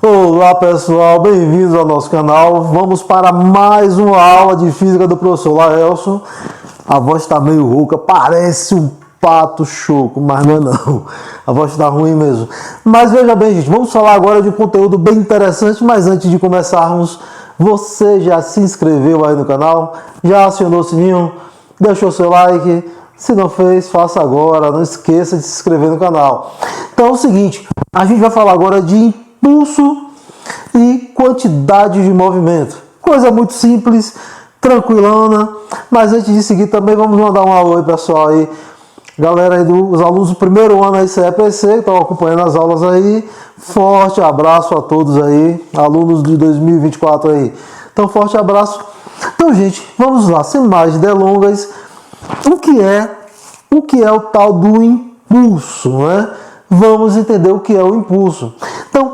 Olá pessoal, bem-vindos ao nosso canal. Vamos para mais uma aula de física do professor Laelson. A voz está meio rouca, parece um pato choco, mas não é não. A voz está ruim mesmo. Mas veja bem, gente, vamos falar agora de um conteúdo bem interessante. Mas antes de começarmos, você já se inscreveu aí no canal? Já acionou o sininho? Deixou seu like? Se não fez, faça agora. Não esqueça de se inscrever no canal. Então é o seguinte, a gente vai falar agora de impulso e quantidade de movimento. Coisa muito simples, tranquilona. Mas antes de seguir também vamos mandar um alô aí, pessoal aí. Galera aí dos alunos do primeiro ano aí CEPC, que estão acompanhando as aulas aí. Forte abraço a todos aí, alunos de 2024 aí. Então, forte abraço. Então, gente, vamos lá, sem mais delongas. O que é o tal do impulso, né? Vamos entender o que é o impulso. Então,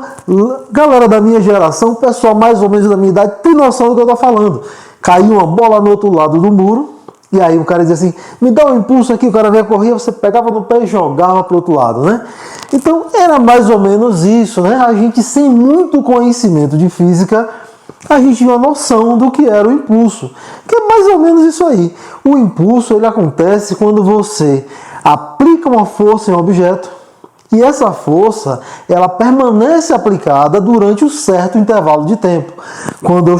galera da minha geração, o pessoal mais ou menos da minha idade, tem noção do que eu estou falando. Caiu uma bola no outro lado do muro, e aí o cara dizia assim, me dá um impulso aqui, o cara vinha correr, você pegava no pé e jogava para o outro lado, né? Então, era mais ou menos isso, né? A gente, sem muito conhecimento de física, a gente tinha uma noção do que era o impulso, que é mais ou menos isso aí. O impulso, ele acontece quando você aplica uma força em um objeto, e essa força, ela permanece aplicada durante um certo intervalo de tempo. Quando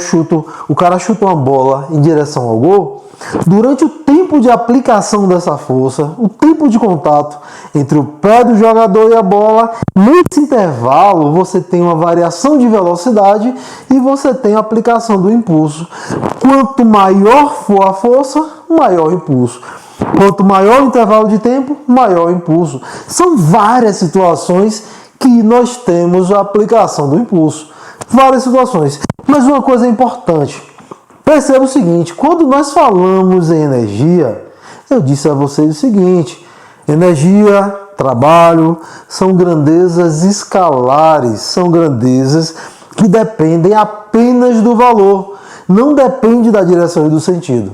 o cara chuta uma bola em direção ao gol, durante o tempo de aplicação dessa força, o tempo de contato entre o pé do jogador e a bola, nesse intervalo você tem uma variação de velocidade e você tem a aplicação do impulso. Quanto maior for a força, maior o impulso. Quanto maior o intervalo de tempo, maior o impulso. São várias situações que nós temos a aplicação do impulso. Várias situações. Mas uma coisa importante. Perceba o seguinte, quando nós falamos em energia, eu disse a vocês o seguinte, energia, trabalho, são grandezas escalares, são grandezas que dependem apenas do valor, não depende da direção e do sentido.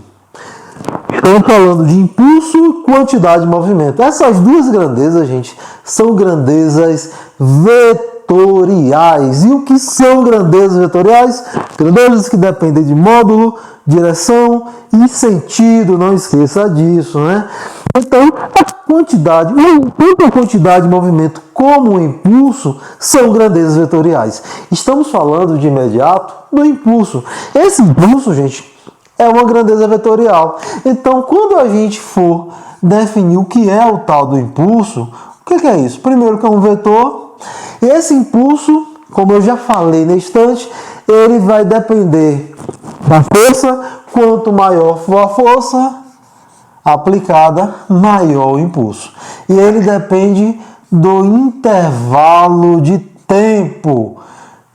Estamos falando de impulso e quantidade de movimento. Essas duas grandezas, gente, são grandezas vetoriais. E o que são grandezas vetoriais? Grandezas que dependem de módulo, direção e sentido. Não esqueça disso, né? Então, a quantidade, tanto a quantidade de movimento como o impulso são grandezas vetoriais. Estamos falando de imediato do impulso. Esse impulso, gente, é uma grandeza vetorial. Então, quando a gente for definir o que é o tal do impulso, o que é isso? Primeiro que é um vetor. Esse impulso, como eu já falei na instante, ele vai depender da força. Quanto maior for a força aplicada, maior o impulso. E ele depende do intervalo de tempo.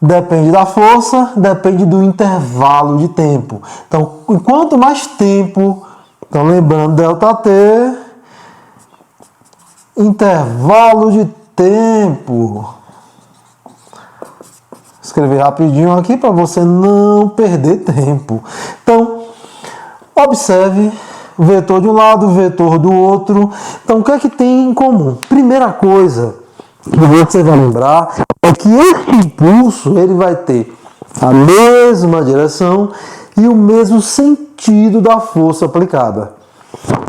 Depende da força, depende do intervalo de tempo. Então, quanto mais tempo, então lembrando, ΔT, intervalo de tempo. Escrever rapidinho aqui para você não perder tempo. Então, observe o vetor de um lado, o vetor do outro. Então, o que é que tem em comum? Primeira coisa que você vai lembrar é que esse impulso ele vai ter a mesma direção e o mesmo sentido da força aplicada.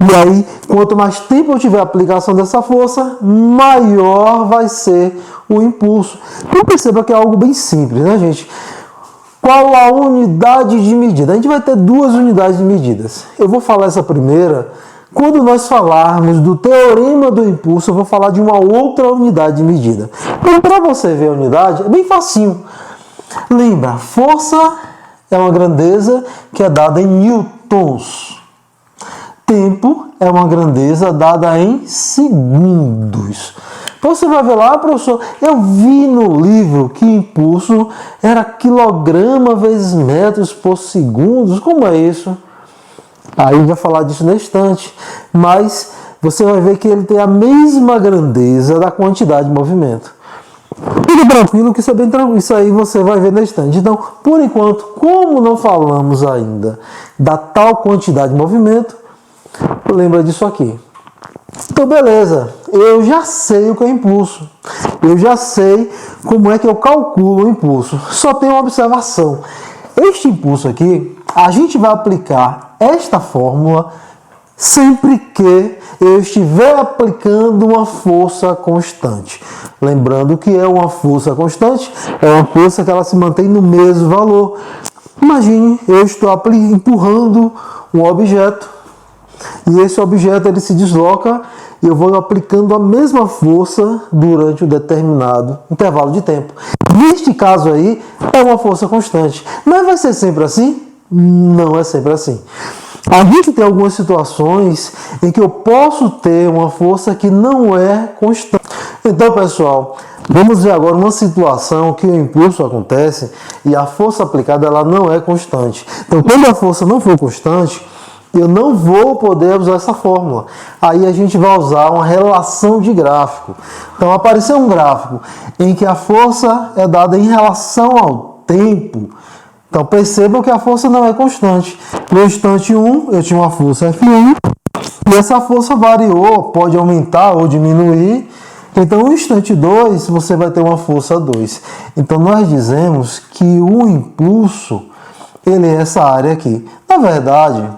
E aí, quanto mais tempo eu tiver a aplicação dessa força, maior vai ser o impulso. Então perceba que é algo bem simples, né, gente? Qual a unidade de medida? A gente vai ter duas unidades de medidas. Eu vou falar essa primeira. Quando nós falarmos do teorema do impulso, eu vou falar de uma outra unidade de medida. Então, para você ver a unidade, é bem facinho. Lembra, força é uma grandeza que é dada em newtons. Tempo é uma grandeza dada em segundos. Então você vai ver lá, professor, eu vi no livro que impulso era quilograma vezes metros por segundo. Como é isso? Aí vai falar disso na instante, mas você vai ver que ele tem a mesma grandeza da quantidade de movimento. Fique tranquilo que isso é bem tranquilo, isso aí você vai ver na instante. Então, por enquanto, como não falamos ainda da tal quantidade de movimento, lembra disso aqui. Então, beleza, eu já sei o que é impulso, eu já sei como é que eu calculo o impulso. Só tem uma observação: este impulso aqui, a gente vai aplicar esta fórmula sempre que eu estiver aplicando uma força constante. Lembrando que é uma força constante, é uma força que ela se mantém no mesmo valor. Imagine, eu estou empurrando um objeto e esse objeto ele se desloca e eu vou aplicando a mesma força durante um determinado intervalo de tempo. Neste caso aí, é uma força constante. Mas vai ser sempre assim? Não é sempre assim. A gente tem algumas situações em que eu posso ter uma força que não é constante. Então, pessoal, vamos ver agora uma situação que o impulso acontece e a força aplicada ela não é constante. Então, quando a força não for constante, eu não vou poder usar essa fórmula. Aí a gente vai usar uma relação de gráfico. Então, apareceu um gráfico em que a força é dada em relação ao tempo. Então, percebam que a força não é constante. No instante 1, eu tinha uma força F1, e essa força variou, pode aumentar ou diminuir. Então, no instante 2, você vai ter uma força 2. Então, nós dizemos que o impulso, ele é essa área aqui. Na verdade,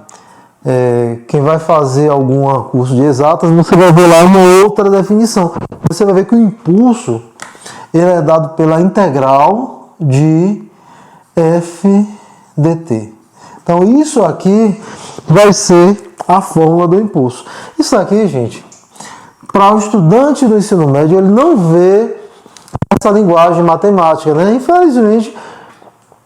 quem vai fazer algum curso de exatas, você vai ver lá uma outra definição. Você vai ver que o impulso, ele é dado pela integral de F dt. Então, isso aqui vai ser a fórmula do impulso. Isso aqui, gente, para o estudante do ensino médio, ele não vê essa linguagem matemática, né? Infelizmente,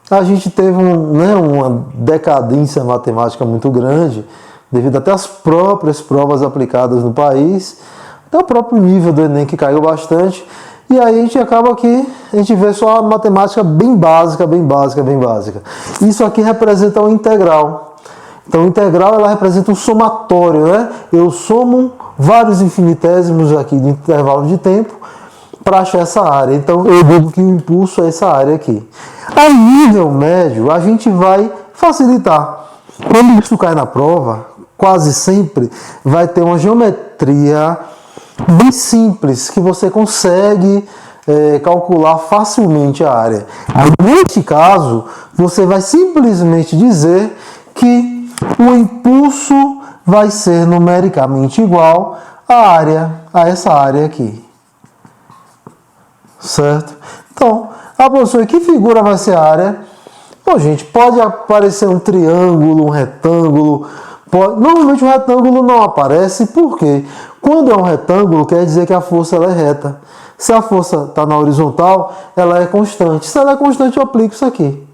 a gente teve uma decadência matemática muito grande, devido até às próprias provas aplicadas no país, até o próprio nível do Enem que caiu bastante. E aí a gente acaba que a gente vê só a matemática bem básica, bem básica, bem básica. Isso aqui representa uma integral. Então, a integral ela representa um somatório, né? Eu somo vários infinitésimos aqui de intervalo de tempo para achar essa área. Então, eu digo que o impulso é essa área aqui. A nível médio, a gente vai facilitar. Quando isso cai na prova, quase sempre vai ter uma geometria bem simples, que você consegue calcular facilmente a área. Aí, neste caso, você vai simplesmente dizer que o impulso vai ser numericamente igual a essa área aqui. Certo? Então, professor, que figura vai ser a área? Bom, gente, pode aparecer um triângulo, um retângulo. Normalmente o retângulo não aparece, porque quando é um retângulo, quer dizer que a força ela é reta. Se a força está na horizontal, ela é constante. Se ela é constante, eu aplico isso aqui.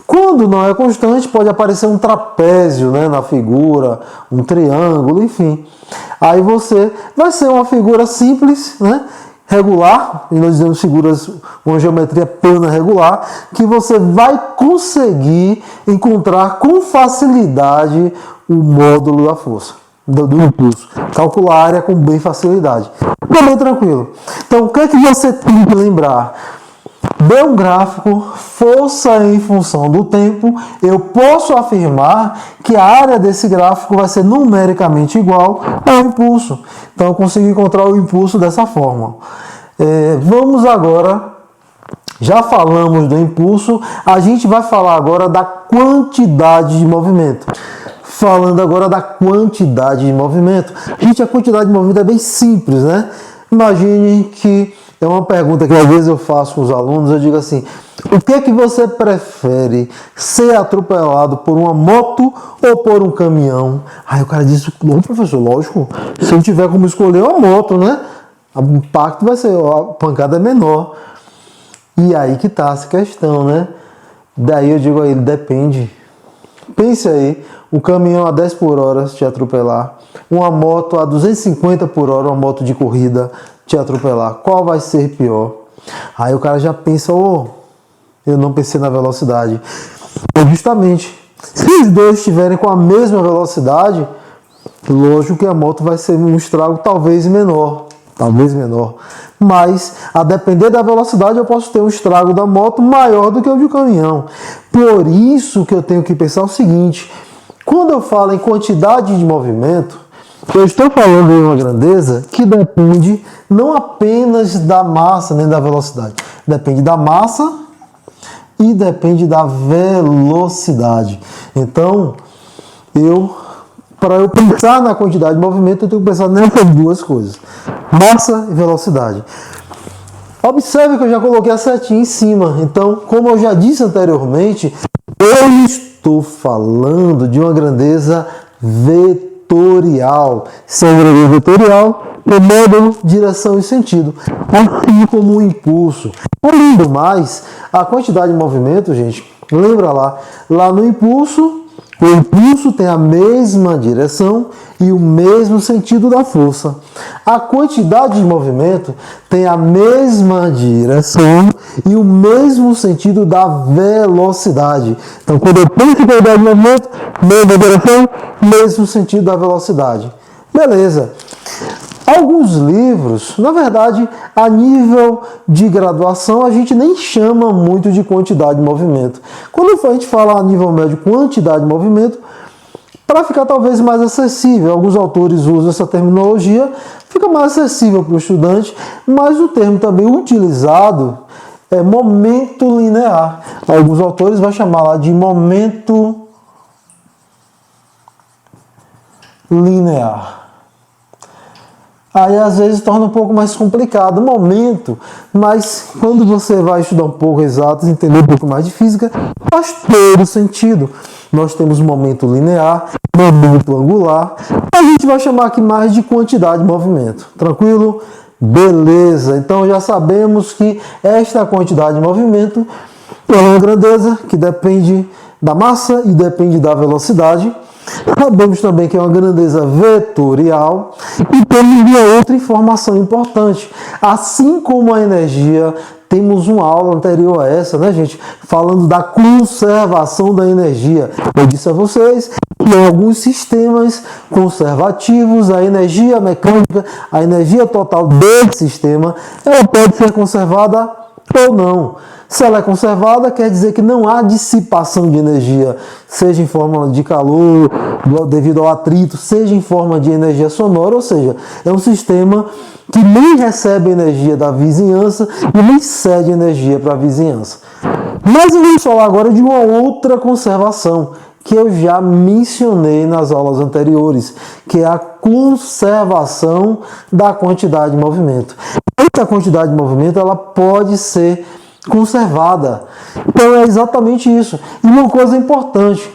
Quando não é constante, pode aparecer um trapézio, né, na figura, um triângulo, enfim. Aí você vai ser uma figura simples, né, regular, e nós dizemos figuras, uma geometria plana regular, que você vai conseguir encontrar com facilidade o módulo da força, do impulso. Calcular a área com bem facilidade. Também tranquilo. Então, o que é que você tem que lembrar? Dê um gráfico, força em função do tempo, eu posso afirmar que a área desse gráfico vai ser numericamente igual ao impulso. Então, eu consigo encontrar o impulso dessa forma. Vamos agora, já falamos do impulso, a gente vai falar agora da quantidade de movimento. Falando agora da quantidade de movimento. Gente, a quantidade de movimento é bem simples, né? Imagine que é uma pergunta que às vezes eu faço com os alunos, eu digo assim: o que é que você prefere, ser atropelado por uma moto ou por um caminhão? Aí o cara diz: não, professor, lógico, se eu tiver como escolher uma moto, né? O impacto vai ser, a pancada é menor. E aí que tá essa questão, né? Daí eu digo a ele: depende. Pense aí, o caminhão a 10 por hora te atropelar, uma moto a 250 por hora, uma moto de corrida te atropelar, qual vai ser pior? Aí o cara já pensa: eu não pensei na velocidade. Justamente, se os dois estiverem com a mesma velocidade, lógico que a moto vai ser um estrago talvez menor, mas a depender da velocidade eu posso ter um estrago da moto maior do que o de caminhão. Por isso que eu tenho que pensar o seguinte: quando eu falo em quantidade de movimento, Eu estou falando de uma grandeza que depende não apenas da massa nem da velocidade. Depende da massa e depende da velocidade. Então, para eu pensar na quantidade de movimento, eu tenho que pensar nessas duas coisas: massa e velocidade. Observe que eu já coloquei a setinha em cima. Então, como eu já disse anteriormente, eu estou falando de uma grandeza vetorial. Se é uma grandeza vetorial, é módulo, direção e sentido, assim como o impulso. Além do mais, a quantidade de movimento, gente, lembra lá no impulso, o impulso tem a mesma direção e o mesmo sentido da força. A quantidade de movimento tem a mesma direção e o mesmo sentido da velocidade. Então, quando eu penso em quantidade de movimento, mesma direção, mesmo sentido da velocidade. Beleza. Alguns livros, na verdade, a nível de graduação, a gente nem chama muito de quantidade de movimento. Quando a gente fala a nível médio quantidade de movimento, para ficar talvez mais acessível, alguns autores usam essa terminologia, fica mais acessível para o estudante, mas o termo também utilizado é momento linear. Alguns autores vão chamar lá de momento linear. Aí às vezes torna um pouco mais complicado o momento, mas quando você vai estudar um pouco exatos, entender um pouco mais de física, faz todo sentido. Nós temos momento linear, momento angular, a gente vai chamar aqui mais de quantidade de movimento. Tranquilo? Beleza, então já sabemos que esta quantidade de movimento é uma grandeza que depende da massa e depende da velocidade. Sabemos também que é uma grandeza vetorial e temos uma outra informação importante. Assim como a energia, temos uma aula anterior a essa, né, gente? Falando da conservação da energia. Eu disse a vocês que em alguns sistemas conservativos, a energia mecânica, a energia total desse sistema, ela pode ser conservada ou não. Se ela é conservada, quer dizer que não há dissipação de energia, seja em forma de calor, devido ao atrito, seja em forma de energia sonora, ou seja, é um sistema que nem recebe energia da vizinhança e nem cede energia para a vizinhança. Mas eu vou falar agora de uma outra conservação, que eu já mencionei nas aulas anteriores, que é a conservação da quantidade de movimento. Essa quantidade de movimento ela pode ser conservada. Então é exatamente isso. E uma coisa importante,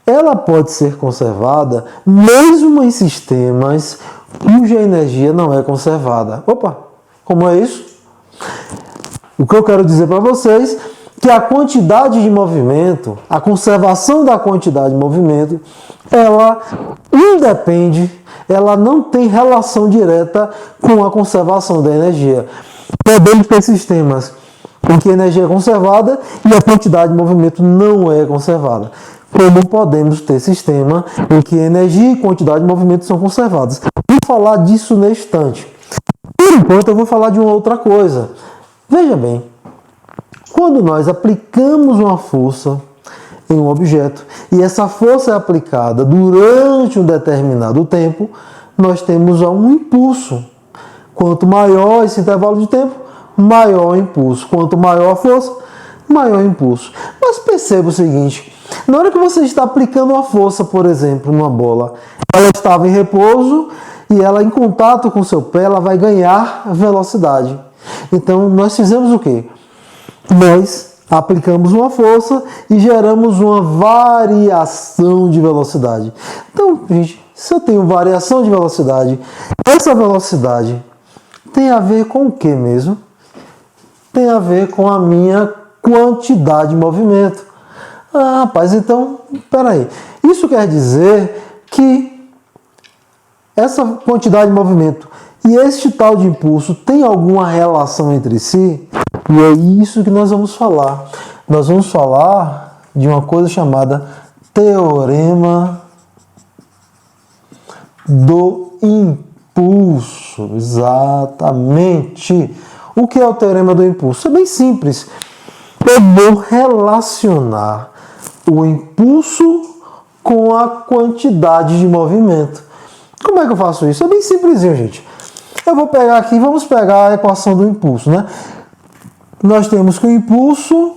ela pode ser conservada mesmo em sistemas cuja energia não é conservada. Opa, como é isso? O que eu quero dizer para vocês é que a quantidade de movimento, a conservação da quantidade de movimento, ela independe, ela não tem relação direta com a conservação da energia. Podemos ter sistemas em que a energia é conservada e a quantidade de movimento não é conservada. Como podemos ter sistema em que a energia e quantidade de movimento são conservadas. Vou falar disso neste instante. Por enquanto eu vou falar de uma outra coisa. Veja bem, quando nós aplicamos uma força em um objeto e essa força é aplicada durante um determinado tempo, nós temos um impulso. Quanto maior esse intervalo de tempo, maior o impulso. Quanto maior a força, maior o impulso. Mas perceba o seguinte, na hora que você está aplicando uma força, por exemplo, numa bola, ela estava em repouso e ela em contato com o seu pé, ela vai ganhar velocidade. Então, nós fizemos o quê? Nós aplicamos uma força e geramos uma variação de velocidade. Então, gente, se eu tenho variação de velocidade, essa velocidade tem a ver com o que mesmo? Tem a ver com a minha quantidade de movimento. Ah, rapaz, então, peraí. Isso quer dizer que essa quantidade de movimento e este tal de impulso tem alguma relação entre si? E é isso que nós vamos falar. Nós vamos falar de uma coisa chamada teorema do impulso. Exatamente. O que é o teorema do impulso? É bem simples. Eu vou relacionar o impulso com a quantidade de movimento. Como é que eu faço isso? É bem simplesinho, gente. Eu vou pegar aqui, vamos pegar a equação do impulso, né? Nós temos que o impulso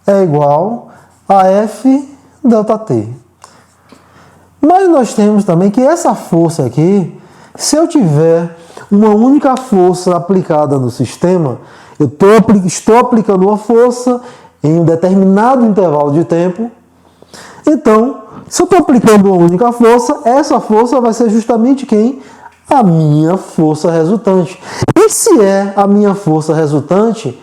é igual a F ΔT. Mas nós temos também que essa força aqui, se eu tiver uma única força aplicada no sistema, eu estou aplicando uma força em um determinado intervalo de tempo. Então, se eu estou aplicando uma única força, essa força vai ser justamente quem? A minha força resultante. E se é a minha força resultante,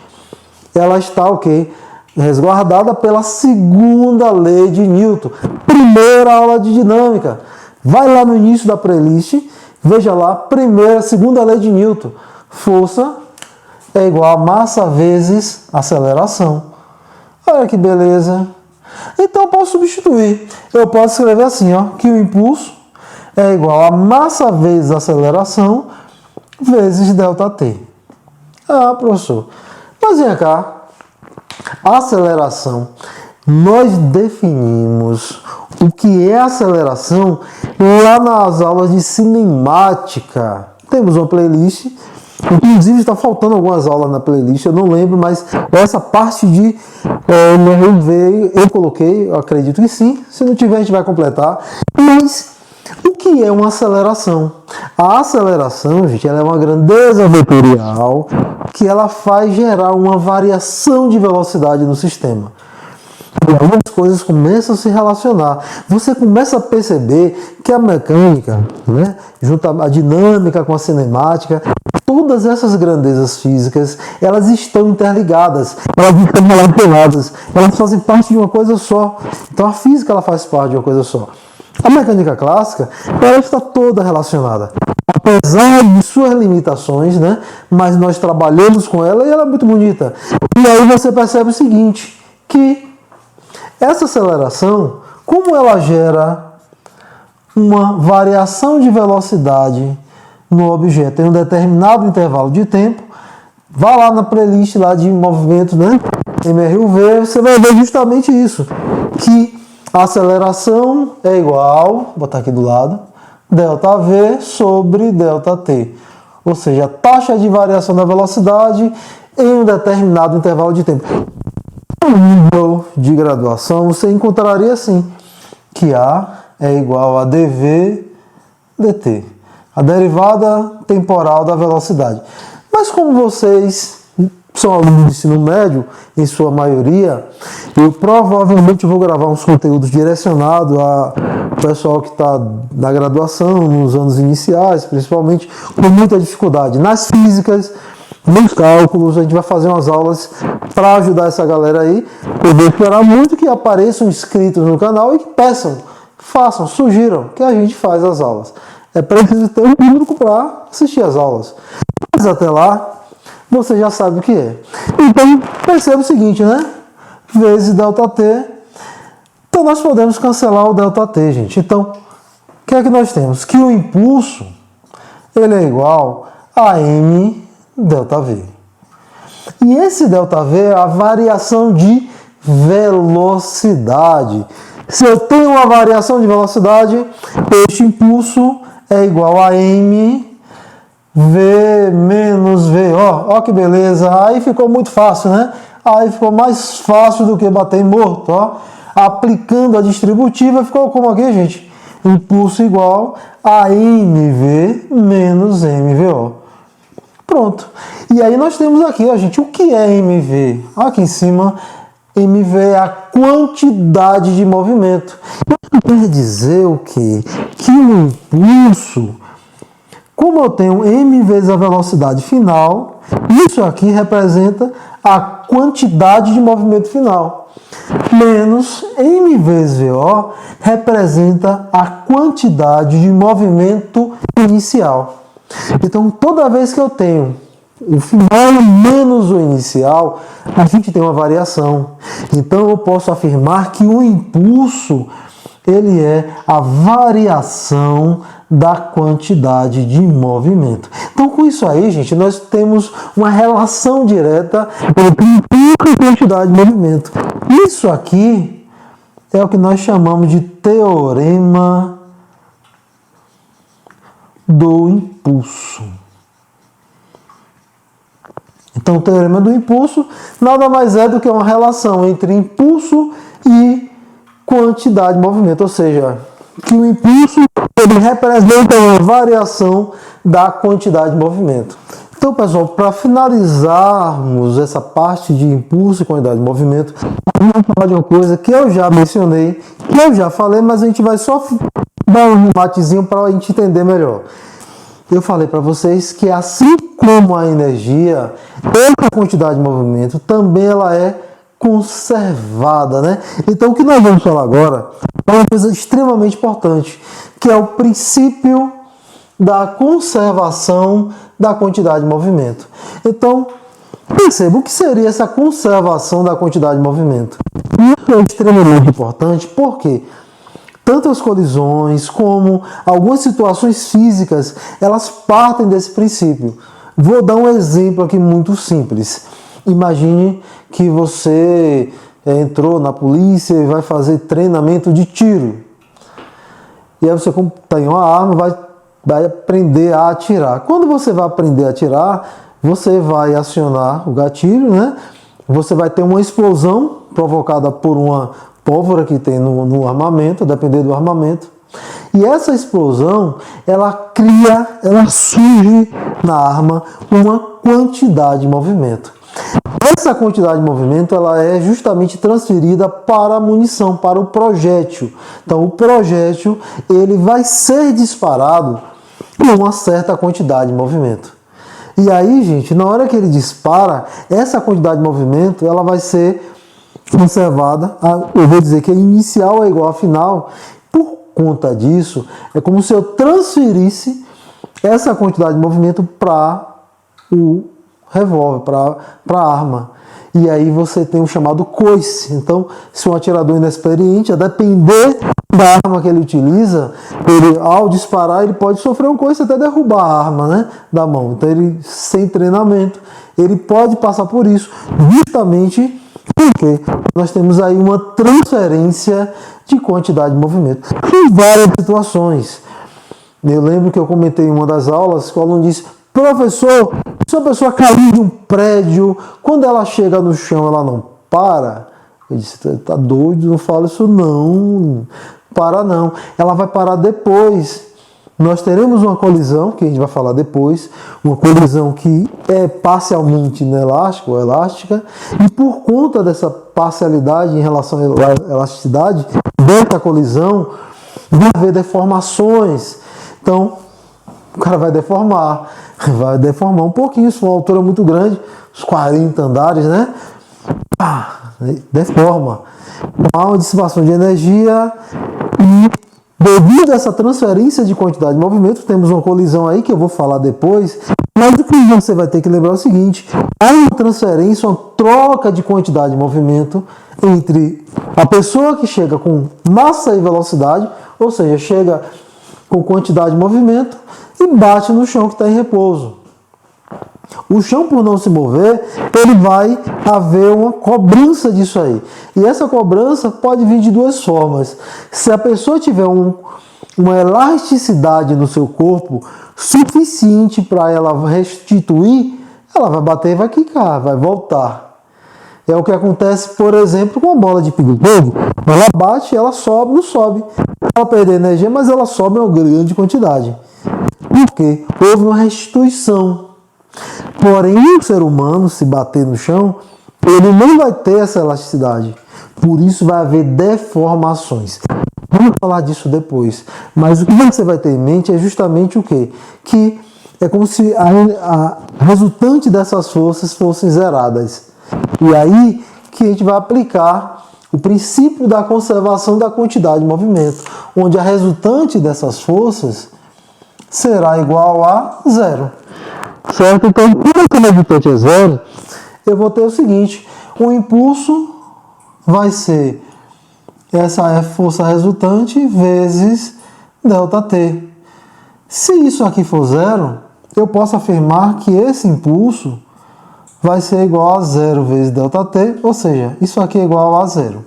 ela está o quê? Resguardada pela segunda lei de Newton. Primeira aula de dinâmica. Vai lá no início da playlist, veja lá, segunda lei de Newton. Força é igual a massa vezes aceleração. Olha que beleza. Então eu posso substituir. Eu posso escrever assim, ó, que o impulso é igual a massa vezes aceleração vezes ΔT. Ah, professor. Mas vem cá. A aceleração. Nós definimos o que é aceleração lá nas aulas de cinemática. Temos uma playlist. Inclusive está faltando algumas aulas na playlist, eu não lembro, mas essa parte de MRV eu coloquei, eu acredito que sim. Se não tiver, a gente vai completar. Mas o que é uma aceleração? A aceleração, gente, ela é uma grandeza vetorial que ela faz gerar uma variação de velocidade no sistema. E algumas coisas começam a se relacionar. Você começa a perceber que a mecânica, né, junto à dinâmica com a cinemática, todas essas grandezas físicas, elas estão interligadas, elas estão relacionadas, elas fazem parte de uma coisa só. Então a física ela faz parte de uma coisa só. A mecânica clássica, ela está toda relacionada. Apesar de suas limitações, né, mas nós trabalhamos com ela e ela é muito bonita. E aí você percebe o seguinte, que essa aceleração, como ela gera uma variação de velocidade no objeto em um determinado intervalo de tempo, vá lá na playlist lá de movimentos, né, MRUV, você vai ver justamente isso, que a aceleração é igual, vou botar aqui do lado, ΔV sobre ΔT. Ou seja, a taxa de variação da velocidade em um determinado intervalo de tempo. No nível de graduação, você encontraria assim, que A é igual a dV dt, a derivada temporal da velocidade. Mas como vocês são alunos de ensino médio, em sua maioria, eu provavelmente vou gravar uns conteúdos direcionados a pessoal que está na graduação, nos anos iniciais, principalmente, com muita dificuldade nas físicas, nos cálculos. A gente vai fazer umas aulas para ajudar essa galera aí. Eu vou esperar muito que apareçam inscritos no canal e que peçam, façam, sugiram que a gente faz as aulas. É preciso ter um público para assistir as aulas. Mas até lá, você já sabe o que é. Então, perceba o seguinte, né? Vezes ΔT. Então, nós podemos cancelar o ΔT, gente. Então, o que é que nós temos? Que o impulso, ele é igual a m ΔV. E esse ΔV é a variação de velocidade. Se eu tenho uma variação de velocidade, este impulso é igual a m V menos V, ó que beleza, aí ficou muito fácil, né? Aí ficou mais fácil do que bater em morto, ó. Aplicando a distributiva, ficou como aqui, gente? Impulso igual a mv menos mvo. Pronto. E aí nós temos aqui, ó, gente, o que é mv? Aqui em cima, mv é a quantidade de movimento. Isso quer dizer o quê? Que o impulso, como eu tenho m vezes a velocidade final, isso aqui representa a quantidade de movimento final. Menos m vezes VO representa a quantidade de movimento inicial. Então, toda vez que eu tenho o final menos o inicial, a gente tem uma variação. Então, eu posso afirmar que o impulso, ele é a variação da quantidade de movimento. Então, com isso aí, gente, nós temos uma relação direta entre impulso e quantidade de movimento. Isso aqui é o que nós chamamos de teorema do impulso. Então, o teorema do impulso nada mais é do que uma relação entre impulso e quantidade de movimento, ou seja, que o impulso ele representa uma variação da quantidade de movimento. Então, pessoal, para finalizarmos essa parte de impulso e quantidade de movimento, vamos falar de uma coisa que eu já mencionei, que eu já falei, mas a gente vai só dar um matezinho para a gente entender melhor. Eu falei para vocês que assim como a energia, essa quantidade de movimento também ela é conservada, né? Então o que nós vamos falar agora é uma coisa extremamente importante, que é o princípio da conservação da quantidade de movimento. Então, perceba o que seria essa conservação da quantidade de movimento. Isso é extremamente importante porque tanto as colisões como algumas situações físicas, elas partem desse princípio. Vou dar um exemplo aqui muito simples. Imagine que você entrou na polícia e vai fazer treinamento de tiro. E aí você tem uma arma, vai aprender a atirar. Quando você vai aprender a atirar, você vai acionar o gatilho, né? Você vai ter uma explosão provocada por uma pólvora que tem no armamento, dependendo do armamento. E essa explosão, ela surge na arma uma quantidade de movimento. Essa quantidade de movimento, ela é justamente transferida para a munição, para o projétil. Então, o projétil, ele vai ser disparado com uma certa quantidade de movimento. E aí, gente, na hora que ele dispara, essa quantidade de movimento, ela vai ser conservada, eu vou dizer que a inicial é igual à final. Por conta disso, é como se eu transferisse essa quantidade de movimento para o revólver, para a arma. E aí você tem o chamado coice. Então, se um atirador inexperiente, a depender da arma que ele utiliza, ele, ao disparar, ele pode sofrer um coice até derrubar a arma, né, da mão. Então, ele, sem treinamento, ele pode passar por isso, justamente porque nós temos aí uma transferência de quantidade de movimento em várias situações. Eu lembro que eu comentei em uma das aulas que o aluno disse: professor, se a pessoa cair de um prédio, quando ela chega no chão, ela não para? Eu disse: tá doido, não fala isso não. Para não. Ela vai parar depois. Nós teremos uma colisão, que a gente vai falar depois, uma colisão que é parcialmente inelástica ou elástica, e por conta dessa parcialidade em relação à elasticidade, dentro da colisão, vai haver deformações. Então, o cara vai deformar um pouquinho, se for uma altura muito grande, uns 40 andares, né? Deforma. Há uma dissipação de energia e devido a essa transferência de quantidade de movimento, temos uma colisão aí que eu vou falar depois, mas o que você vai ter que lembrar é o seguinte: há uma transferência, uma troca de quantidade de movimento entre a pessoa que chega com massa e velocidade, ou seja, chega com quantidade de movimento e bate no chão que está em repouso. O chão, por não se mover, ele vai haver uma cobrança disso aí. E essa cobrança pode vir de duas formas. Se a pessoa tiver uma elasticidade no seu corpo suficiente para ela restituir, ela vai bater e vai quicar, vai voltar. É o que acontece, por exemplo, com a bola de ping-pong. Ela bate, ela sobe, não sobe. Ela perde energia, mas ela sobe uma grande quantidade. Por quê? Houve uma restituição. Porém, o ser humano, se bater no chão, ele não vai ter essa elasticidade. Por isso vai haver deformações. Vamos falar disso depois. Mas o que você vai ter em mente é justamente o quê? Que é como se a resultante dessas forças fossem zeradas. E aí que a gente vai aplicar o princípio da conservação da quantidade de movimento, onde a resultante dessas forças será igual a zero. Certo? Então, quando a resultante é zero, eu vou ter o seguinte: o impulso vai ser essa é a força resultante vezes ΔT. Se isso aqui for zero, eu posso afirmar que esse impulso vai ser igual a zero vezes ΔT, ou seja, isso aqui é igual a zero.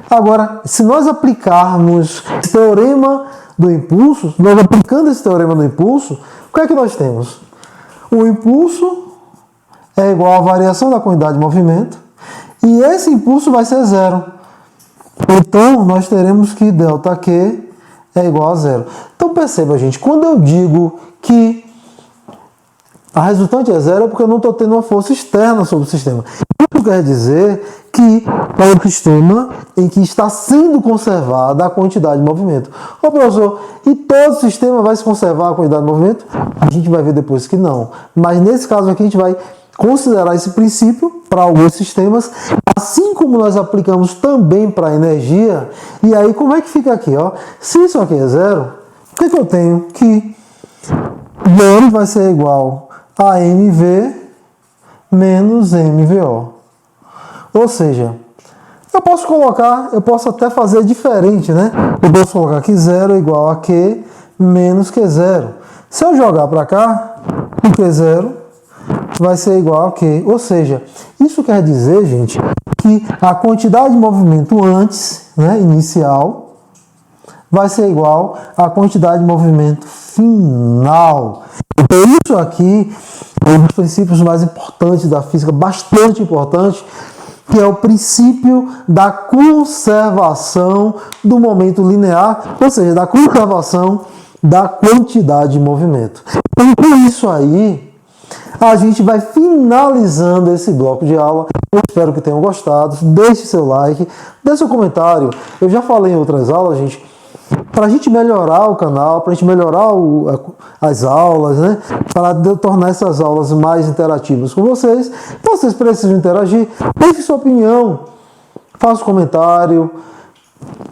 Agora, se nós aplicarmos o teorema do impulso, nós aplicando esse teorema do impulso, o que é que nós temos? O impulso é igual à variação da quantidade de movimento e esse impulso vai ser zero. Então, nós teremos que ΔQ é igual a zero. Então, perceba, gente, quando eu digo que a resultante é zero é porque eu não estou tendo uma força externa sobre o sistema. Isso quer dizer que é um sistema em que está sendo conservada a quantidade de movimento. Ô professor, e todo sistema vai se conservar a quantidade de movimento? A gente vai ver depois que não. Mas nesse caso aqui a gente vai considerar esse princípio para alguns sistemas, assim como nós aplicamos também para a energia. E aí como é que fica aqui? Ó? Se isso aqui é zero, o que eu tenho? Que M vai ser igual a MV menos MVO. Ou seja, eu posso até fazer diferente, né? Eu posso colocar aqui 0 igual a Q menos Q0. Se eu jogar para cá, o Q0 vai ser igual a Q. Ou seja, isso quer dizer, gente, que a quantidade de movimento antes, né, inicial, vai ser igual à quantidade de movimento final. Então, isso aqui é um dos princípios mais importantes da física, bastante importante, que é o princípio da conservação do momento linear, ou seja, da conservação da quantidade de movimento. Então, com isso aí, a gente vai finalizando esse bloco de aula. Eu espero que tenham gostado. Deixe seu like, deixe seu comentário. Eu já falei em outras aulas, gente, para a gente melhorar o canal, para a gente melhorar as aulas, né? Para tornar essas aulas mais interativas com vocês. Vocês precisam interagir, deixe sua opinião, faça um comentário,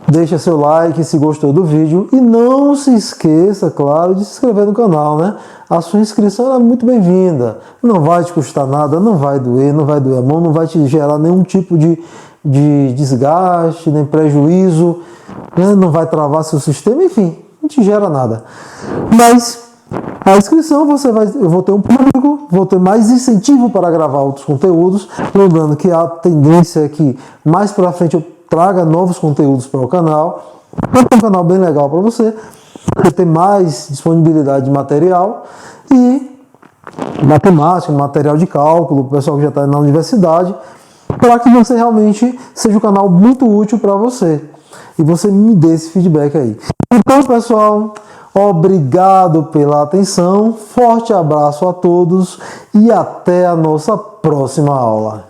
deixe seu like se gostou do vídeo e não se esqueça, claro, de se inscrever no canal, né? A sua inscrição é muito bem-vinda, não vai te custar nada, não vai doer a mão, não vai te gerar nenhum tipo de desgaste, nem prejuízo, né? Não vai travar seu sistema, enfim, não te gera nada. Mas a inscrição eu vou ter um público, vou ter mais incentivo para gravar outros conteúdos. Lembrando que a tendência é que mais para frente eu traga novos conteúdos para o canal. É um canal bem legal para você ter mais disponibilidade de material e matemática, material de cálculo, o pessoal que já está na universidade, para que você realmente seja um canal muito útil para você. E você me dê esse feedback aí. Então, pessoal, obrigado pela atenção, forte abraço a todos e até a nossa próxima aula.